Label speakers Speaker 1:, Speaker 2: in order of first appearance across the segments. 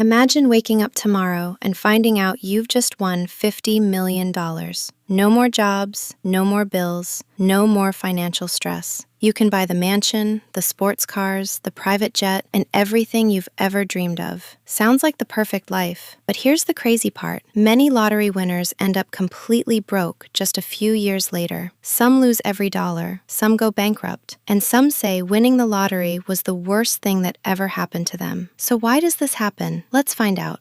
Speaker 1: Imagine waking up tomorrow and finding out you've just won $50 million. No more jobs, no more bills, no more financial stress. You can buy the mansion, the sports cars, the private jet, and everything you've ever dreamed of. Sounds like the perfect life. But here's the crazy part. Many lottery winners end up completely broke just a few years later. Some lose every dollar, some go bankrupt, and some say winning the lottery was the worst thing that ever happened to them. So why does this happen? Let's find out.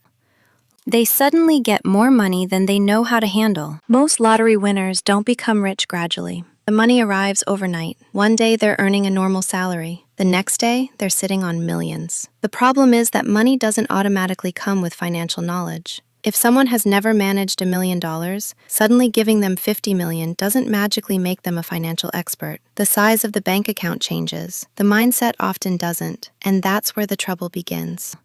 Speaker 1: They suddenly get more money than they know how to handle. Most lottery winners don't become rich gradually. The money arrives overnight. One day they're earning a normal salary. The next day, they're sitting on millions. The problem is that money doesn't automatically come with financial knowledge. If someone has never managed $1 million, suddenly giving them $50 million doesn't magically make them a financial expert. The size of the bank account changes. The mindset often doesn't, and that's where the trouble begins.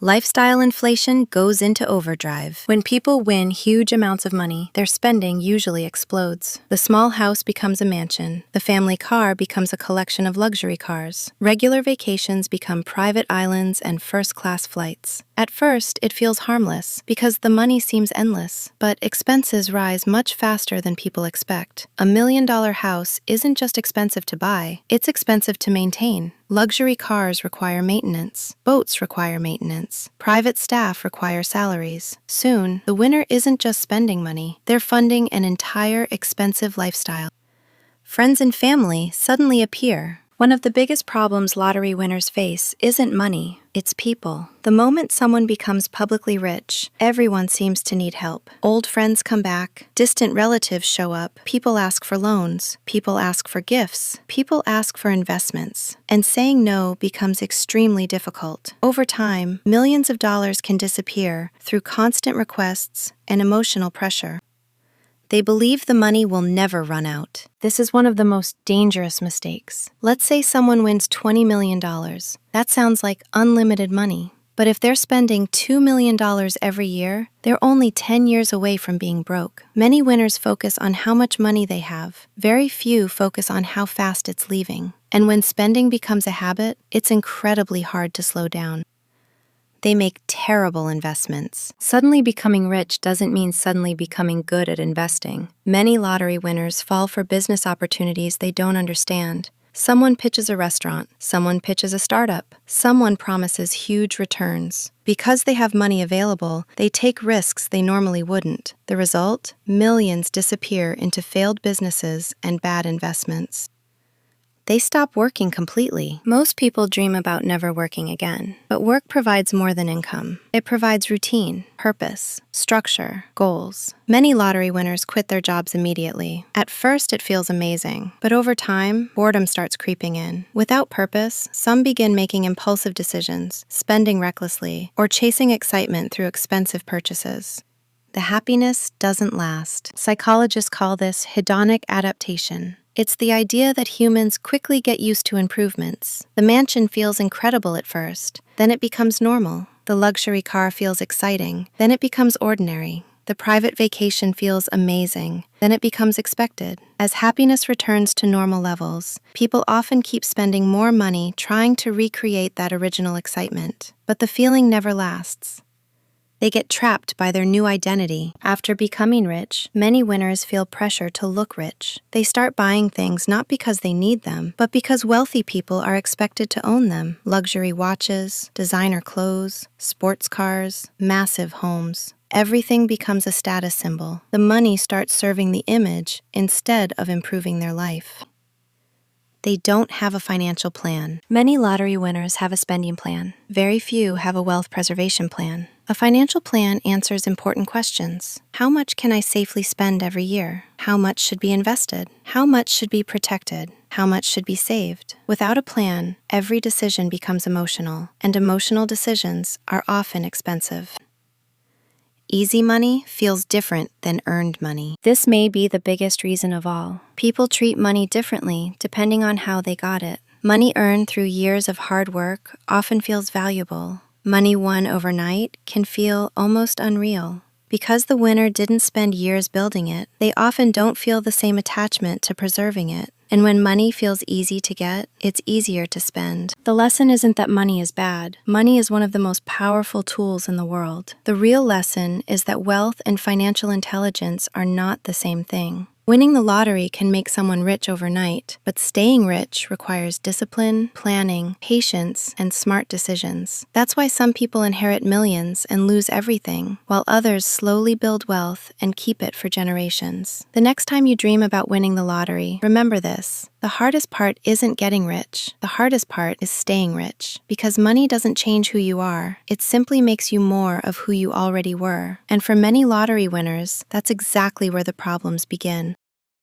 Speaker 1: Lifestyle inflation goes into overdrive. When people win huge amounts of money, their spending usually explodes. The small house becomes a mansion. The family car becomes a collection of luxury cars. Regular vacations become private islands and first-class flights. At first, it feels harmless because the money seems endless, but expenses rise much faster than people expect. $1 million house isn't just expensive to buy, it's expensive to maintain. Luxury cars require maintenance. Boats require maintenance. Private staff require salaries. Soon, the winner isn't just spending money, they're funding an entire expensive lifestyle. Friends and family suddenly appear. One of the biggest problems lottery winners face isn't money, it's people. The moment someone becomes publicly rich, everyone seems to need help. Old friends come back, distant relatives show up, people ask for loans, people ask for gifts, people ask for investments, and saying no becomes extremely difficult. Over time, millions of dollars can disappear through constant requests and emotional pressure. They believe the money will never run out. This is one of the most dangerous mistakes. Let's say someone wins $20 million. That sounds like unlimited money. But if they're spending $2 million every year, they're only 10 years away from being broke. Many winners focus on how much money they have. Very few focus on how fast it's leaving. And when spending becomes a habit, it's incredibly hard to slow down. They make terrible investments. Suddenly becoming rich doesn't mean suddenly becoming good at investing. Many lottery winners fall for business opportunities they don't understand. Someone pitches a restaurant, someone pitches a startup, someone promises huge returns. Because they have money available, they take risks they normally wouldn't. The result? Millions disappear into failed businesses and bad investments. They stop working completely. Most people dream about never working again. But work provides more than income. It provides routine, purpose, structure, goals. Many lottery winners quit their jobs immediately. At first, it feels amazing. But over time, boredom starts creeping in. Without purpose, some begin making impulsive decisions, spending recklessly, or chasing excitement through expensive purchases. The happiness doesn't last. Psychologists call this hedonic adaptation. It's the idea that humans quickly get used to improvements. The mansion feels incredible at first, then it becomes normal. The luxury car feels exciting, then it becomes ordinary. The private vacation feels amazing, then it becomes expected. As happiness returns to normal levels, people often keep spending more money trying to recreate that original excitement. But the feeling never lasts. They get trapped by their new identity. After becoming rich, many winners feel pressure to look rich. They start buying things not because they need them, but because wealthy people are expected to own them. Luxury watches, designer clothes, sports cars, massive homes. Everything becomes a status symbol. The money starts serving the image instead of improving their life. They don't have a financial plan. Many lottery winners have a spending plan. Very few have a wealth preservation plan. A financial plan answers important questions. How much can I safely spend every year? How much should be invested? How much should be protected? How much should be saved? Without a plan, every decision becomes emotional, and emotional decisions are often expensive. Easy money feels different than earned money. This may be the biggest reason of all. People treat money differently depending on how they got it. Money earned through years of hard work often feels valuable. Money won overnight can feel almost unreal. Because the winner didn't spend years building it, they often don't feel the same attachment to preserving it. And when money feels easy to get, it's easier to spend. The lesson isn't that money is bad. Money is one of the most powerful tools in the world. The real lesson is that wealth and financial intelligence are not the same thing. Winning the lottery can make someone rich overnight, but staying rich requires discipline, planning, patience, and smart decisions. That's why some people inherit millions and lose everything, while others slowly build wealth and keep it for generations. The next time you dream about winning the lottery, remember this. The hardest part isn't getting rich. The hardest part is staying rich. Because money doesn't change who you are. It simply makes you more of who you already were. And for many lottery winners, that's exactly where the problems begin.